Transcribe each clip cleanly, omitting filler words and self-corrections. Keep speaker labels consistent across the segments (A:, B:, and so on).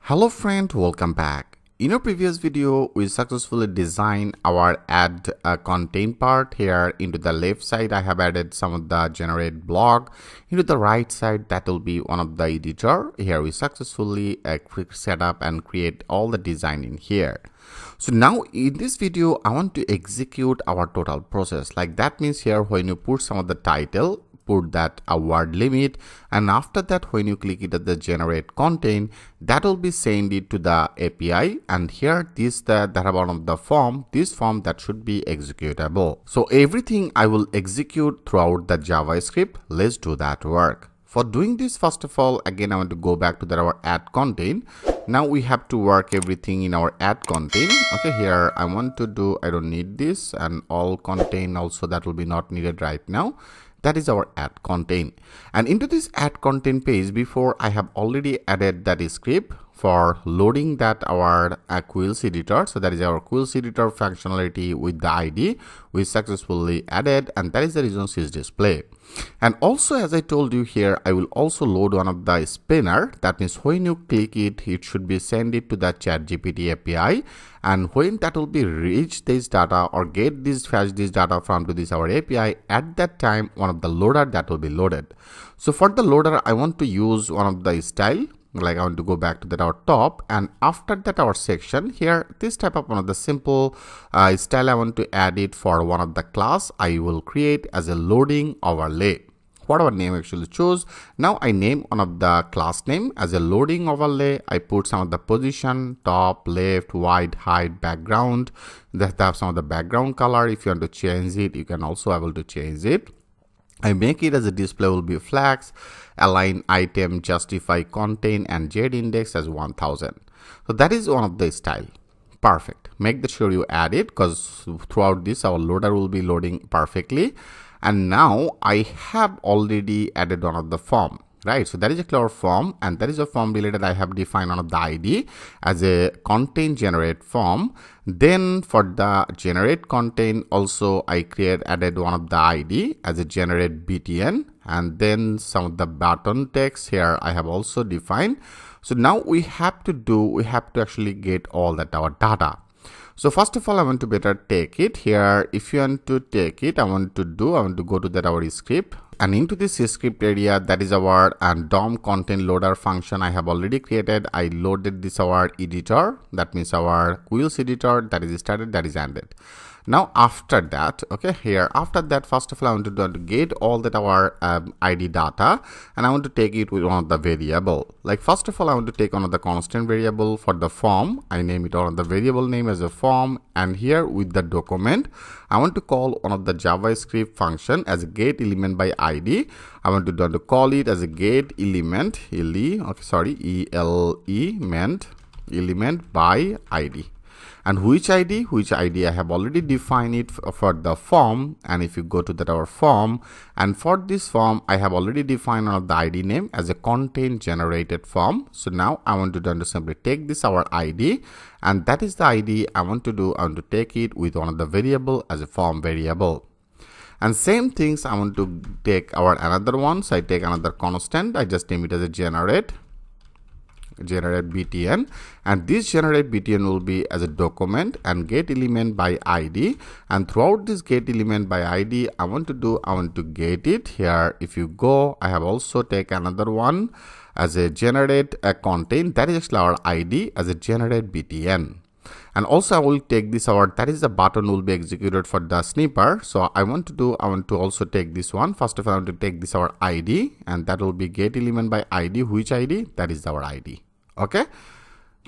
A: Hello friend, welcome back. In our previous video, we successfully designed our add content part. Here into the left side, I have added some of the generate blog. Into the right side, that will be one of the editor. Here we successfully set up and create all the design in here. So now in this video, I want to execute our total process. Like that means here when you put some of the title, put that a word limit, and after that when you click it at the generate content, that will be send it to the API, and here this that are one of the form, this form that should be executable. So everything I will execute throughout the JavaScript. Let's do that work. For doing this, first of all, again I want to go back to our add content. Now we have to work everything in our add content. Okay, here I want to do, I don't need this, and all content also that will be not needed right now. That is our add content, and into this add content page, before I have already added that script for loading that our quills editor. So that is our quills editor functionality with the ID we successfully added, and that is the reason is display. And also, as I told you here, I will also load one of the spinner. That means when you click it, it should be send it to the ChatGPT API, and when that will be reach this data or get this fetch this data from to this our API, at that time one of the loader that will be loaded. So for the loader, I want to use one of the style. Like I want to go back to that our top, and after that our section here, this type of one of the simple style I want to add it for one of the class I will create as a loading overlay. Whatever name I actually choose. Now I name one of the class name as a loading overlay. I put some of the position, top, left, wide, height, background. That have some of the background color. If you want to change it, you can also able to change it. I make it as a display will be flags, align item, justify content, and Z index as 1000. So that is one of the style. Perfect. Make sure you add it, because throughout this our loader will be loading perfectly. And now I have already added one of the form. Right, so that is a clear form, and that is a form related I have defined one of the ID as a content generate form. Then for the generate content also I added one of the ID as a generate BTN, and then some of the button text here I have also defined. So now we have to actually get all that our data. So first of all, I want to better take it here. If you want to take it, I want to go to that our script, and into this script area, that is our DOM content loader function I have already created. I loaded this our editor, that means our quills editor, that is started, that is ended. Now after that, okay, here after that, first of all I want to get all that our ID data, and I want to take it with one of the variable. Like first of all I want to take one of the constant variable for the form. I name it on the variable name as a form, and here with the document I want to call one of the JavaScript function as a get element by ID. I want to call it as a get element element by ID. And which ID I have already defined it for the form. And if you go to that our form, and for this form I have already defined one of the ID name as a content generated form. So now I want to simply take this our ID, and that is the ID I want to do. I want to take it with one of the variable as a form variable. And same things I want to take our another one. So I take another constant, I just name it as a generate BTN, and this generate BTN will be as a document and get element by ID. And throughout this get element by ID, I want to get it here. If you go, I have also take another one as a generate a content, that is actually our ID as a generate BTN. And also I will take this that is the button will be executed for the snipper. So I want to also take this one. First of all I want to take this our ID, and that will be get element by ID. Which ID? That is our ID. Okay,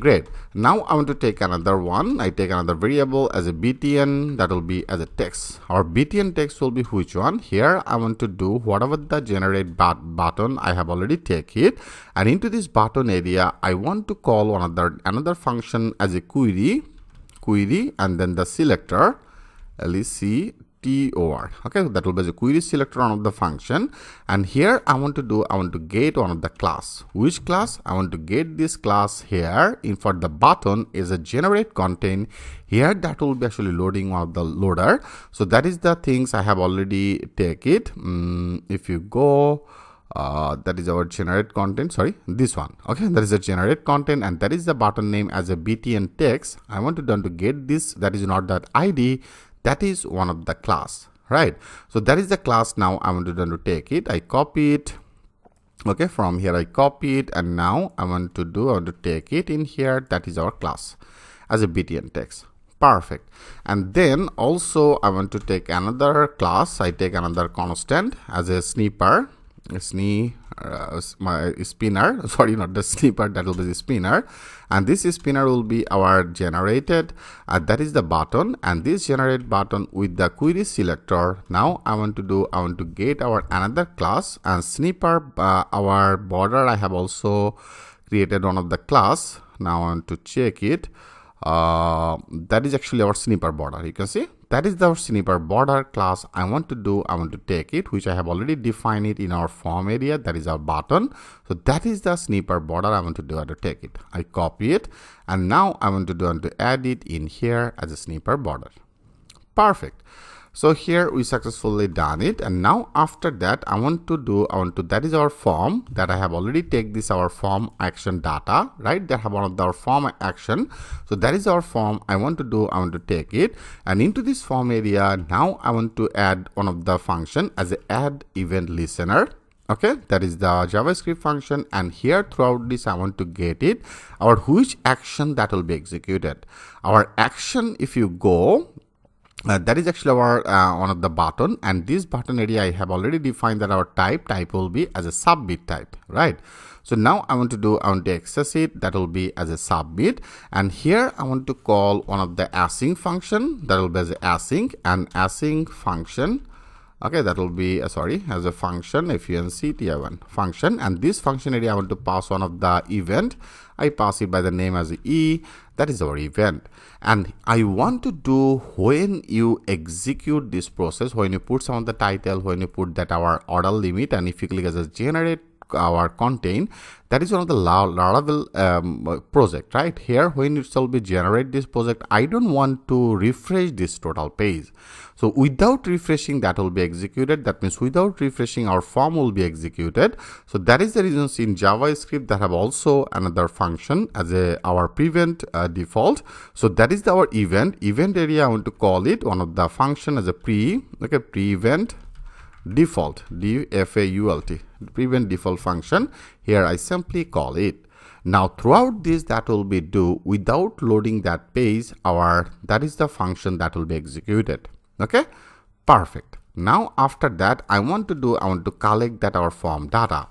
A: great. Now I want to take another one. I take another variable as a BTN, that will be as a text. Our BTN text will be which one? Here I want to do whatever the generate button I have already take it, and into this button area I want to call another function as a query, and then the selector LECTOR. Okay, that will be the query selector on of the function. And here I want to get one of the class. Which class? I want to get this class here. In for the button is a generate content. Here that will be actually loading one of the loader. So that is the things I have already take it. If you go that is our generate content, sorry, this one. Okay, that is the generate content, and that is the button name as a btn text. I want to done to get this, that is not that id, that is one of the class, right? So that is the class. Now I want to done to take it, I copy it. Okay, from here I copy it, and now I want to take it in here, that is our class as a btn text. Perfect. And then also I want to take another class, I take another constant as a snipper, my spinner, sorry, not the snipper, that will be the spinner, and this spinner will be our generated, that is the button, and this generate button with the query selector. Now I want to get our another class, and snipper, our border, I have also created one of the class. Now I want to check it. That is actually our snipper border. You can see that is our snipper border class. I want to take it, which I have already defined it in our form area, that is our button. So that is the snipper border. I want to take it, I copy it, and now I want to add it in here as a snipper border. Perfect. So here we successfully done it, and now after that that is our form that I have already take this our form action data, right? That have one of our form action. So that is our form. I want to take it, and into this form area now I want to add one of the function as a add event listener. Okay, that is the JavaScript function, and here throughout this I want to get it our which action that will be executed. Our action, if you go, that is actually our one of the button, and this button area I have already defined that our type will be as a submit type, right? So now I want to access it, that will be as a submit, and here I want to call one of the async function, that will be as a async, and async function. Okay, that will be as a function, funct function, and this function area I want to pass one of the event. I pass it by the name as e, that is our event, and I want to do when you execute this process, when you put some of the title, when you put that our order limit, and if you click as a generate our content, that is one of the Laravel project, right? Here when it shall be generate this project, I don't want to refresh this total page. So without refreshing, that will be executed. That means without refreshing, our form will be executed. So that is the reasons in JavaScript that have also another function as our prevent default. So that is our event area. I want to call it one of the function as a pre-event default, default, prevent default function. Here I simply call it. Now throughout this, that will be do without loading that page, that is the function that will be executed. Okay, perfect. Now after that, I want to collect that our form data.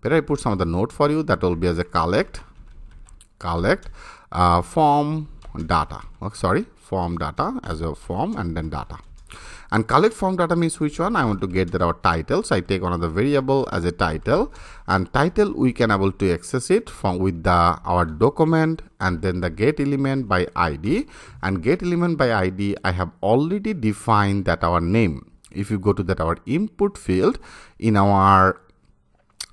A: Better I put some of the note for you, that will be as a collect form data. Form data as a form, and then data. And collect form data means which one? I want to get that our title. So I take one of the variable as a title, and title we can able to access it from with our document, and then the get element by ID, and get element by ID I have already defined that our name. If you go to that our input field, in our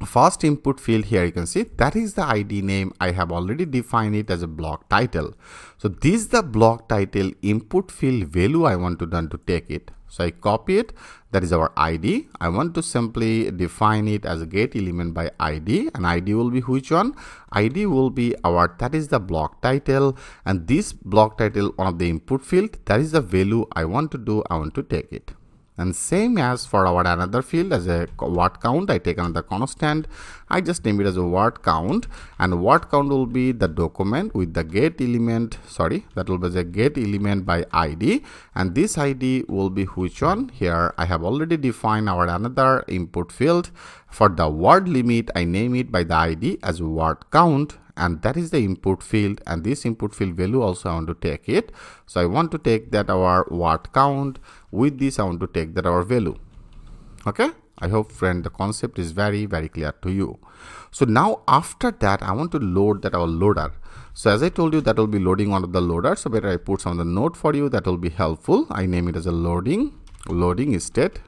A: first input field here, you can see that is the ID name. I have already defined it as a block title. So this is the block title input field value I want to take it. So I copy it, that is our ID. I want to simply define it as a get element by ID, and ID will be which one? ID will be that is the block title, and this block title one of the input field, that is the value I want to take it. And same as for our another field as a word count, I take another constant, I just name it as a word count, and word count will be the document with the get element, that will be the get element by ID, and this ID will be which one? Here I have already defined our another input field. For the word limit, I name it by the ID as word count, and that is the input field, and this input field value also I want to take it. So I want to take that our word count, with this I want to take that our value. Okay, I hope friend the concept is very clear to you. So now after that I want to load that our loader. So as I told you, that will be loading one of the loader, so better I put some of the note for you, that will be helpful. I name it as a loading state.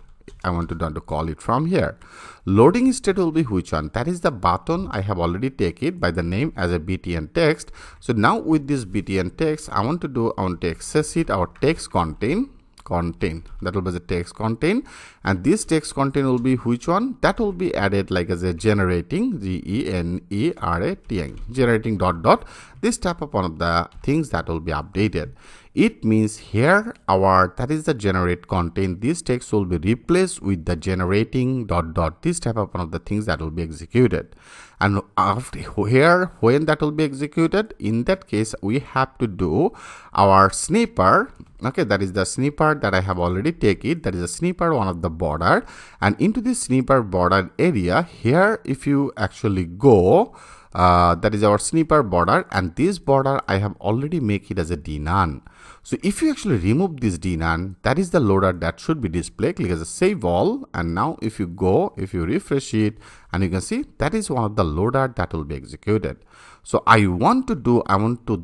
A: I want to call it from here. Loading state will be which one? That is the button. I have already take it by the name as a btn text. So now with this btn text, I want to access it our text content content. That will be the text content, and this text content will be which one? That will be added like as a generating, GENERATING, generating dot dot. This type of one of the things that will be updated. It means here our, that is the generate content, this text will be replaced with the generating dot dot. This type of one of the things that will be executed. And after here, when that will be executed, in that case we have to do our snipper. Okay, that is the snipper that I have already taken. That is a snipper, one of the border, and into this snipper border area here, if you actually go, that is our snipper border, and this border I have already make it as a dnone. So if you actually remove this dnone, that is the loader that should be displayed. Click as a save all, and now if you go, if you refresh it, and you can see that is one of the loader that will be executed. So I want to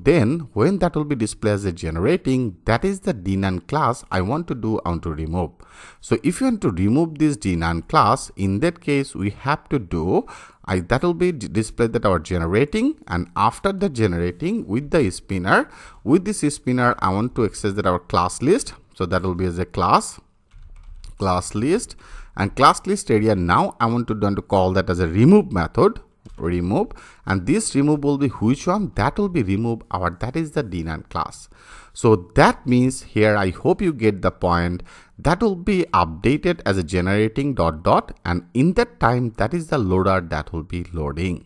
A: then, when that will be displayed as a generating, that is the dnone class I want to remove. So if you want to remove this dnone class, in that case we have to do, that will be displayed that our generating, and after the generating with the spinner, with this spinner I want to access that our class list. So that will be as a class list, and class list area. Now I want to call that as a remove method, remove, and this remove will be which one? That will be remove our, that is the dnone class. So that means here, I hope you get the point, that will be updated as a generating dot dot, and in that time that is the loader that will be loading.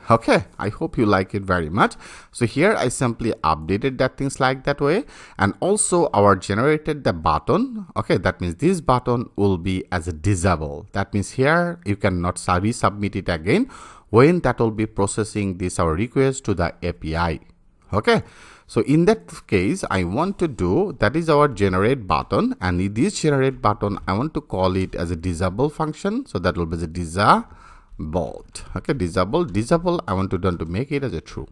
A: Okay, I hope you like it very much. So here I simply updated that things like that way, and also our generated the button. Okay, that means this button will be as a disable. That means here you cannot resubmit it again when that will be processing this our request to the API. Okay, so in that case I want to do, that is our generate button, and in this generate button I want to call it as a disable function. So that will be the disable. Okay, disable I want to make it as a true.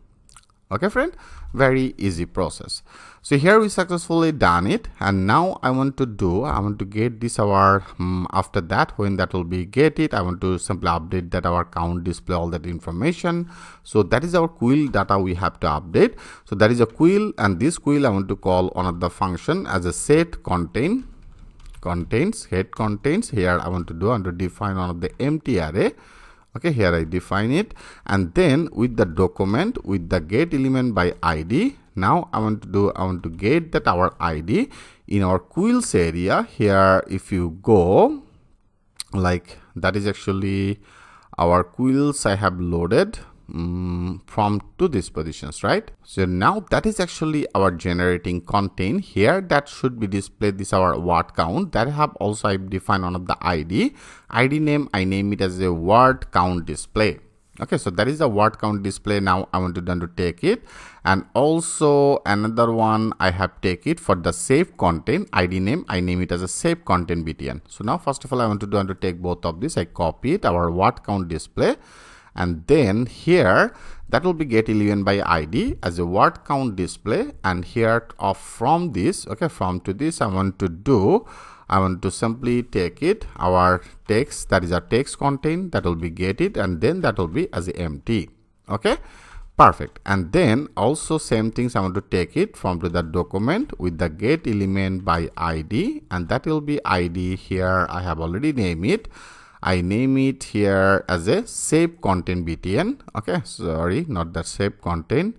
A: Okay friend, very easy process. So here we successfully done it, and now I want to get this our after that, when that will be get it, I want to simply update that our count, display all that information. So that is our quill data we have to update. So that is a quill, and this quill I want to call one of the function as a set contains head contains. Here I want to define one of the empty array. Okay, here I define it, and then with the document, with the get element by ID, now I want to get that our ID in our quills area. Here if you go, like that is actually our quills I have loaded from to these positions, right? So now that is actually our generating content. Here that should be displayed this our word count, that have also I defined one of the ID name, I name it as a word count display. Okay, so that is the word count display. Now I want to take it, and also another one I have take it for the save content ID name, I name it as a save content btn. So now first of all I want to take both of this, I copy it, our word count display, and then here that will be get element by ID as a word count display, and here from this, okay, from to this I want to simply take it our text, that is our text content, that will be get it, and then that will be as empty. Okay, perfect. And then also same things I want to take it from to the document with the get element by ID, and that will be ID. Here I have already named it, I name it here as a save content btn. Okay, sorry, not that save content,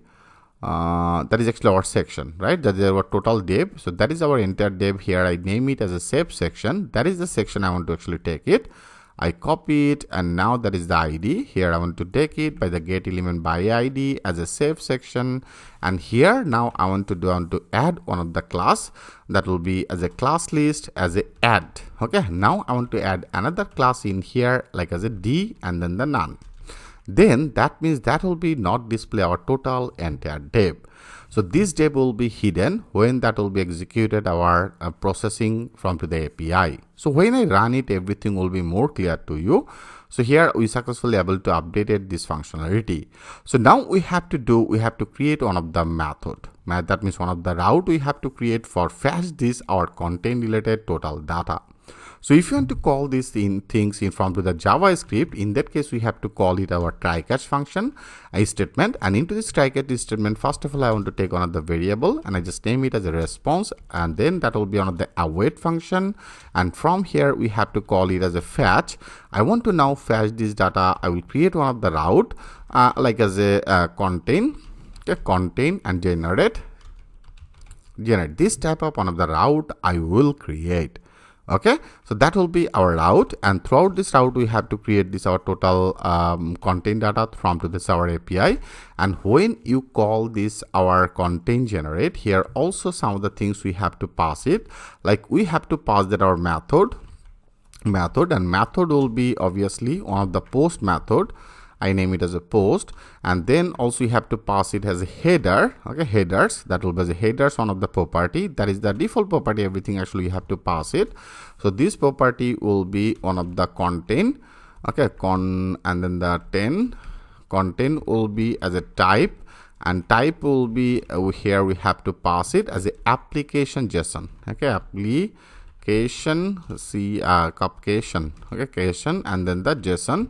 A: that is actually our section, right? That is our total div. So that is our entire div. Here I name it as a save section. That is the section I want to actually take it. I copy it, and now that is the ID. Here I want to take it by the get element by ID as a save section, and here now I want to add one of the class, that will be as a class list as a add. Okay, now I want to add another class in here like as a D and then the none. Then that means that will be not display our total entire div. So this div will be hidden when that will be executed our processing from to the API. So when I run it, everything will be more clear to you. So here we successfully able to update this functionality. So now we have to create one of the method. That means one of the route we have to create for fetch this our content related total data. So if you want to call these things in from to the JavaScript, in that case we have to call it our try catch function statement, and into this try catch statement, first of all I want to take one of the variable and I just name it as a response, and then that will be one of the await function, and from here we have to call it as a fetch. I want to now fetch this data. I will create one of the route like as a contain, okay, contain, and generate this type of one of the route I will create. Okay, so that will be our route, and throughout this route we have to create this our total content data from to this our API. And when you call this our content generate, here also some of the things we have to pass it, like we have to pass that our method, and method will be obviously one of the post method. I name it as a post, and then also you have to pass it as a header. Okay, headers, that will be the headers, one of the property, that is the default property, everything actually you have to pass it. So this property will be one of the content, okay, and then the content will be as a type, and type will be here we have to pass it as a application JSON. Okay, application application, okay, application, and then the JSON.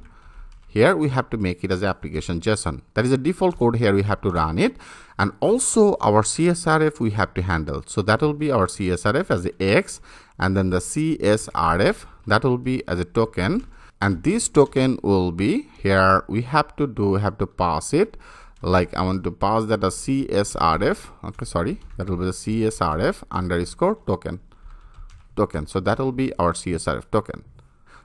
A: Here we have to make it as application JSON. That is a default code. Here we have to run it, and also our CSRF we have to handle. So that will be our CSRF as a X, and then the CSRF that will be as a token, and this token will be here we have to pass it, like I want to pass that as CSRF. Okay, sorry, that will be the CSRF underscore token. So that will be our CSRF token.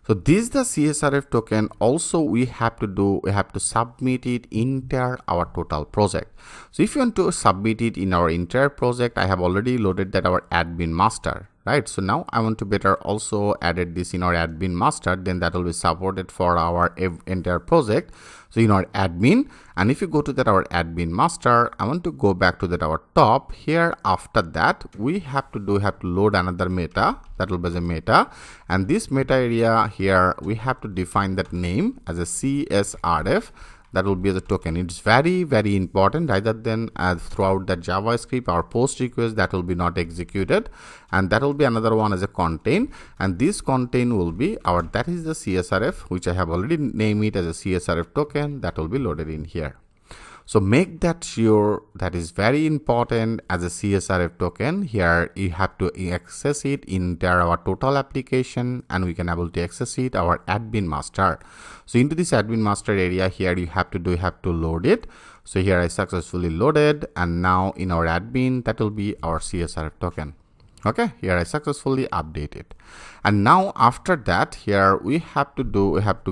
A: So this is the CSRF token. Also we have to submit it entire our total project. So if you want to submit it in our entire project, I have already loaded that our admin master, right? So now I want to better also added this in our admin master, then that will be supported for our entire project. So in our admin, and if you go to that our admin master, I want to go back to that our top here. After that we have to load another meta, that will be the meta, and this meta area here we have to define that name as a CSRF, that will be the token. It's very important, rather than throughout the JavaScript our post request that will be not executed, and that will be another one as a contain, and this contain will be our, that is the CSRF, which I have already named it as a CSRF token, that will be loaded in here. So make that sure, that is very important, as a CSRF token. Here you have to access it in our total application, and we can able to access it our admin master. So into this admin master area here you have to load it. So here I successfully loaded, and now in our admin that will be our CSRF token. Okay, here I successfully update it, and now after that here we have to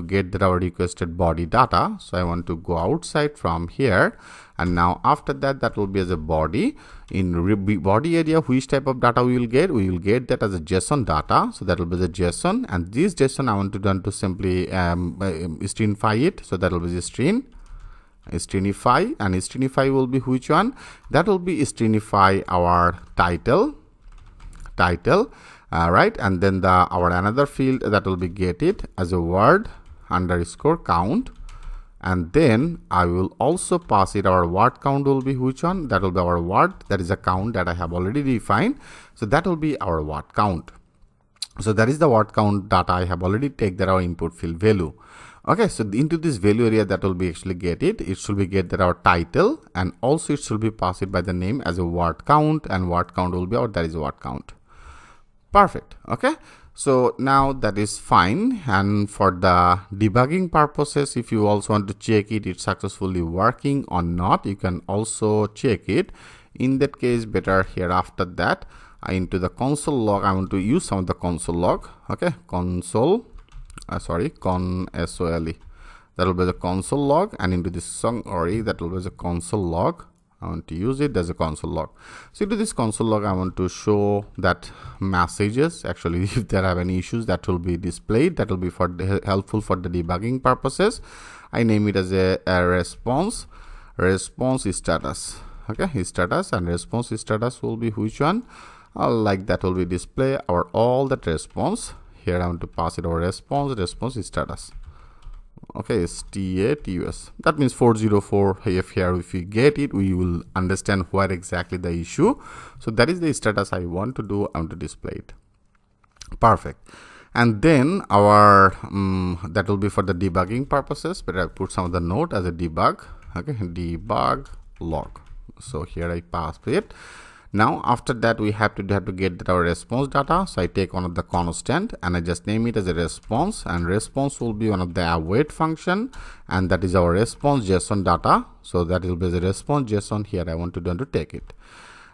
A: get that our requested body data. So I want to go outside from here, and now after that will be as a body. In body area, which type of data we will get that as a JSON data. So that will be the JSON, and this JSON I want to simply stringify it. So that will be the stringify, and stringify will be which one? That will be stringify our title, right, and then our another field that will be get it as a word underscore count, and then I will also pass it our word count will be which one? That will be our word, that is a count that I have already defined. So that will be our word count. So that is the word count data I have already take that our input field value. Okay, so into this value area that will be actually get it should be get that our title, and also it should be pass it by the name as a word count, and word count will be our, that is word count. Perfect. Okay, so now that is fine, and for the debugging purposes, if you also want to check it's successfully working or not, you can also check it. In that case, better here after that into the console log, I want to use some of the console log. Okay, console console, that will be the console log, and into this summary that will be the console log. I want to use it as a console log. So into this console log I want to show that messages, actually if there are any issues that will be displayed, that will be for helpful for the debugging purposes. I name it as a response status. Okay, status, and response status will be which one? Like that will be display our all that response. Here I want to pass it our response status. Okay, status, that means 404. If here if we get it, we will understand what exactly the issue. So that is the status I want to do. I want to display it. Perfect. And then our that will be for the debugging purposes, but I put some of the note as a debug. Okay, debug log. So here I pass it. Now after that we have to get our response data. So I take one of the constant and I just name it as a response, and response will be one of the await function, and that is our response JSON data. So that will be the response JSON. Here I want to take it.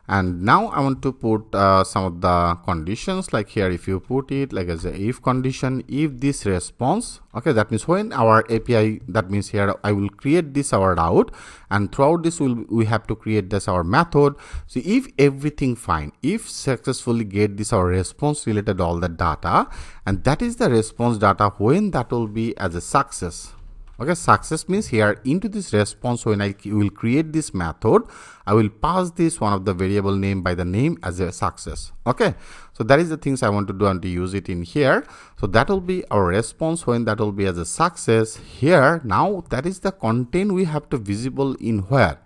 A: And now I want to put some of the conditions, like here if you put it like as a if condition, if this response, okay, that means when our API, that means here I will create this our route, and throughout this we have to create this our method. So if everything fine, if successfully get this our response related all the data, and that is the response data, when that will be as a success. Okay, success means here into this response, when I will create this method, I will pass this one of the variable name by the name as a success. Okay, so that is the things I want to do and to use it in here. So that will be our response when that will be as a success here. Now that is the content we have to visible in where.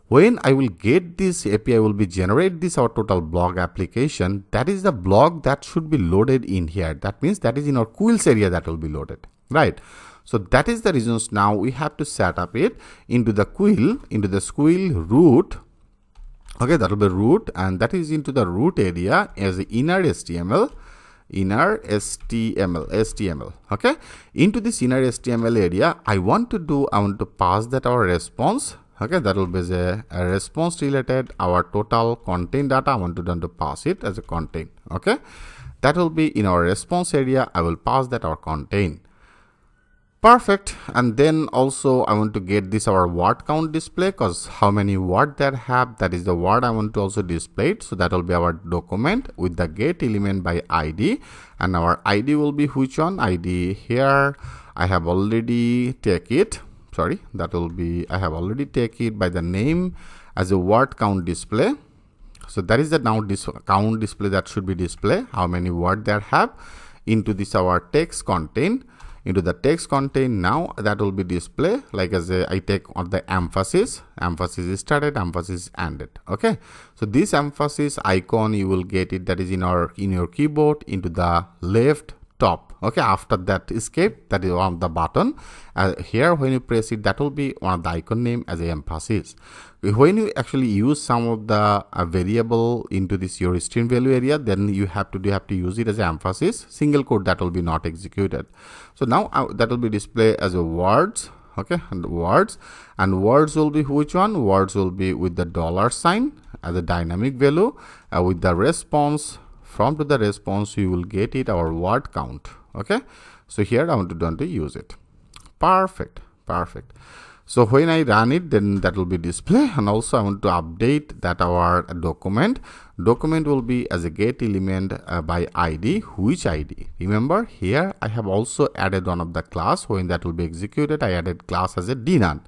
A: When I will get this API will be generate this our total blog application, that is the blog that should be loaded in here. That means that is in our quills area that will be loaded, right? So that is the reasons now we have to set up it into the quill, into the squill root. Okay, that will be root, and that is into the root area as the inner HTML. Okay, into this inner HTML area, I want to pass that our response. Okay, that will be a response related our total content data. I want to pass it as a content. Okay, that will be in our response area. I will pass that our content. Perfect. And then also I want to get this our word count display, because how many word that have, that is the word I want to also display it. So that will be our document with the get element by ID, and our ID will be which one? ID here I have already take it. Sorry, that will be I have already take it by the name as a word count display. So that is the now this count display that should be display how many word that have into this our text content. Into the text content, now that will be display like as a I take on the emphasis is started, emphasis ended. Okay, so this emphasis icon you will get it, that is in your keyboard into the left top. Okay, after that escape, that is on the button here. When you press it, that will be one of the icon name as a emphasis. When you actually use some of the variable into this your string value area, then you have to use it as an emphasis. Single quote that will be not executed. So now that will be display as a words. Okay, and words will be which one? Words will be with the $sign as a dynamic value with the response. From to the response you will get it our word count. Okay, so here I want to use it. Perfect. So when I run it, then that will be display. And also I want to update that our document will be as a get element by ID. Which ID? Remember here I have also added one of the class. When that will be executed, I added class as a dnone.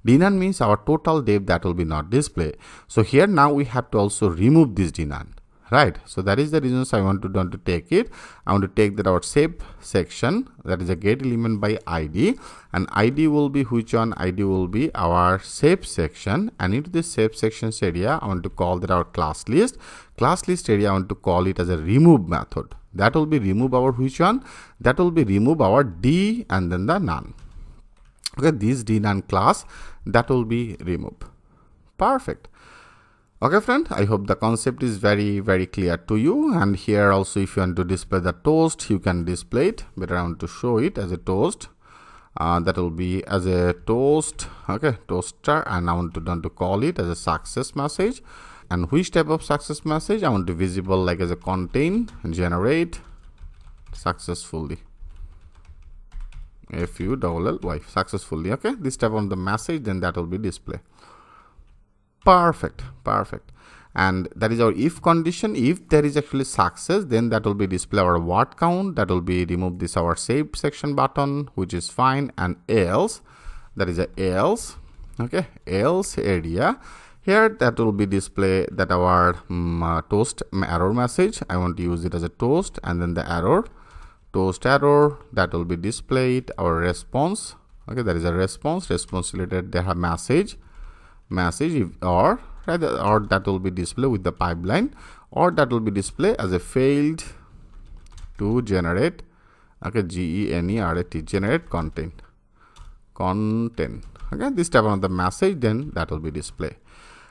A: Dnone means our total dev that will be not display. So here now we have to also remove this dnone. Right, so that is the reasons I want to take it. I want to take that our shape section, that is a get element by ID, and ID will be which one? ID will be our shape section, and into this shape sections area I want to call that our class list area. I want to call it as a remove method. That will be remove our which one? That will be remove our D and then the none. Okay, this D none class that will be removed. Perfect. Okay friend, I hope the concept is very clear to you. And here also if you want to display the toast, you can display it, but I want to show it as a toast. That will be as a toast. Okay, toaster, and I want to call it as a success message. And which type of success message? I want to visible like as a contain generate successfully. FULLY successfully. Okay, this type of the message, then that will be display. Perfect. And that is our if condition. If there is actually success, then that will be display our word count. That will be remove this our save section button, which is fine. And else, that is a else. Okay, else area here that will be display that our toast error message. I want to use it as a toast, and then the error, toast error, that will be displayed our response. Okay, that is a response related they have message or that will be display with the pipeline, or that will be display as a failed to generate Okay, GENERAT, generate content. Okay, this type of the message, then that will be display,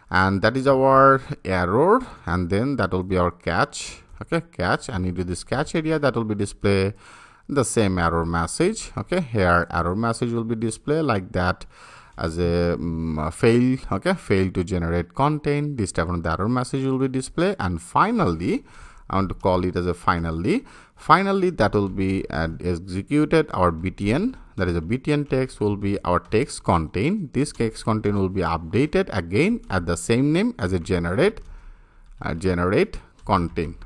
A: and that is our error, and then that will be our catch. Okay, catch, and into this catch area that will be display the same error message. Okay, here error message will be display like that as a fail. Okay, fail to generate content. This type of the error message will be display, and finally I want to call it as a finally that will be executed our BTN, that is a BTN text will be our text content. This text content will be updated again at the same name as a generate content,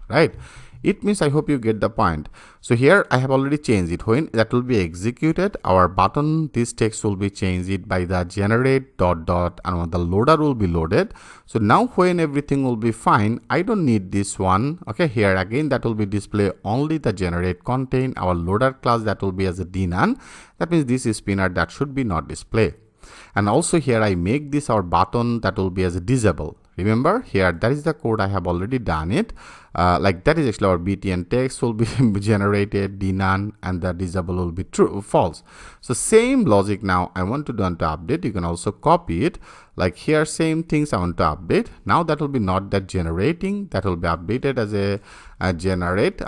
A: right? It means, I hope you get the point. So here I have already changed it. When that will be executed, our button, this text will be changed it by the generate ... and the loader will be loaded. So now when everything will be fine, I don't need this one. Okay, here again that will be display only the generate content, our loader class that will be as a dnone. That means this is spinner that should be not display. And also here I make this our button that will be as a disable. Remember here, that is the code I have already done it. Like that is actually our BTN text will be generated, dnone, and the disable will be true, false. So same logic now I want to do to update. You can also copy it. Like here, same things I want to update. Now that will be not that generating, that will be updated as a generate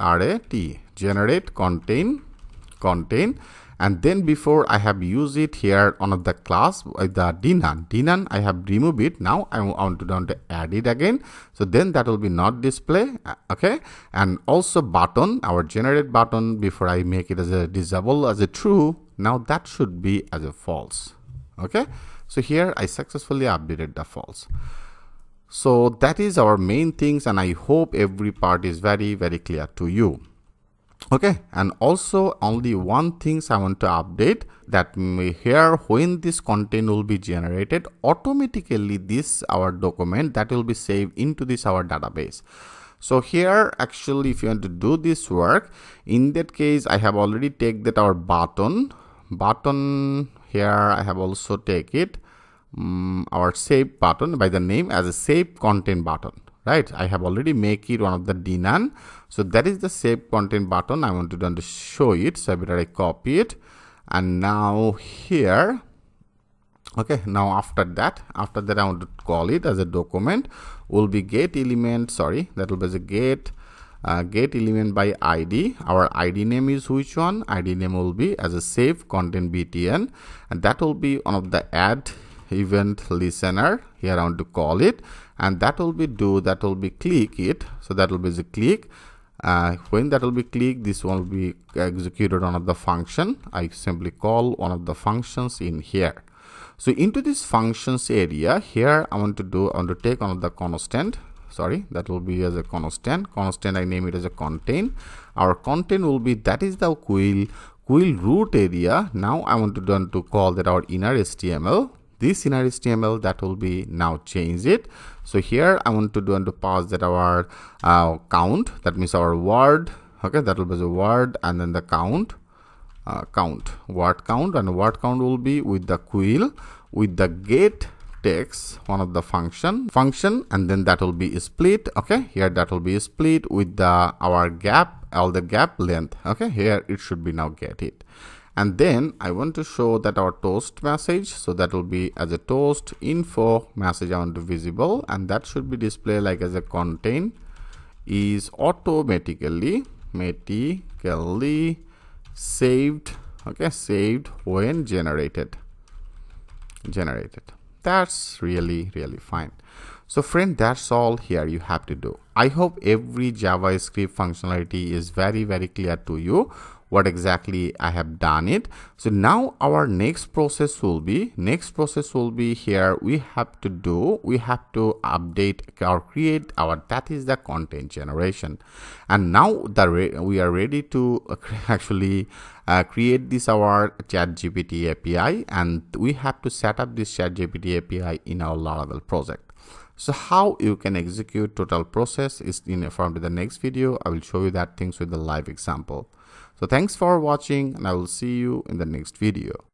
A: generate content. And then before I have used it here on the class the dnone I have removed it. Now I want to add it again, so then that will be not display. Okay, and also button, our generate button, before I make it as a disable as a true, now that should be as a false. Okay, so here I successfully updated the false. So that is our main things, and I hope every part is very clear to you. Okay, and also only one things I want to update, that here when this content will be generated, automatically this our document that will be saved into this our database. So here actually if you want to do this work, in that case I have already take that our button here I have also take it our save button by the name as a save content button. Right, I have already make it one of the dnone. So that is the save content button I want to show it. So I better I copy it, and now here, okay, now after that I want to call it as a document will be get element, sorry, that will be as a get element by id. Our id name is which one? Id name will be as a save content btn, and that will be one of the add event listener. Here I want to call it, and that will be click it. So that will be the click. When that will be click, this one will be executed one of the function. I simply call one of the functions in here. So into this functions area here I want to take one of the constant. Sorry, that will be as a constant. I name it as a content. Our content will be, that is the quill root area. Now I want to call that our inner HTML. This inner HTML that will be now change it. So here I want to pass that our count, that means our word. Okay, that will be the word, and then the count, word count, and word count will be with the quill with the get text, one of the function, and then that will be split. Okay, here that will be split with the our gap, all the gap length. Okay, here it should be now get it. And then I want to show that our toast message, so that will be as a toast info message I want to visible, and that should be displayed like as a content is automatically saved. Okay, saved when generated. That's really fine. So friend, that's all here you have to do. I hope every JavaScript functionality is very clear to you, what exactly I have done it. So now our next process will be here we have to update or create our, that is the content generation. And now we are ready to actually create this our ChatGPT API, and we have to set up this ChatGPT API in our Laravel project. So how you can execute total process is in from the next video. I will show you that things with the live example. So thanks for watching, and I will see you in the next video.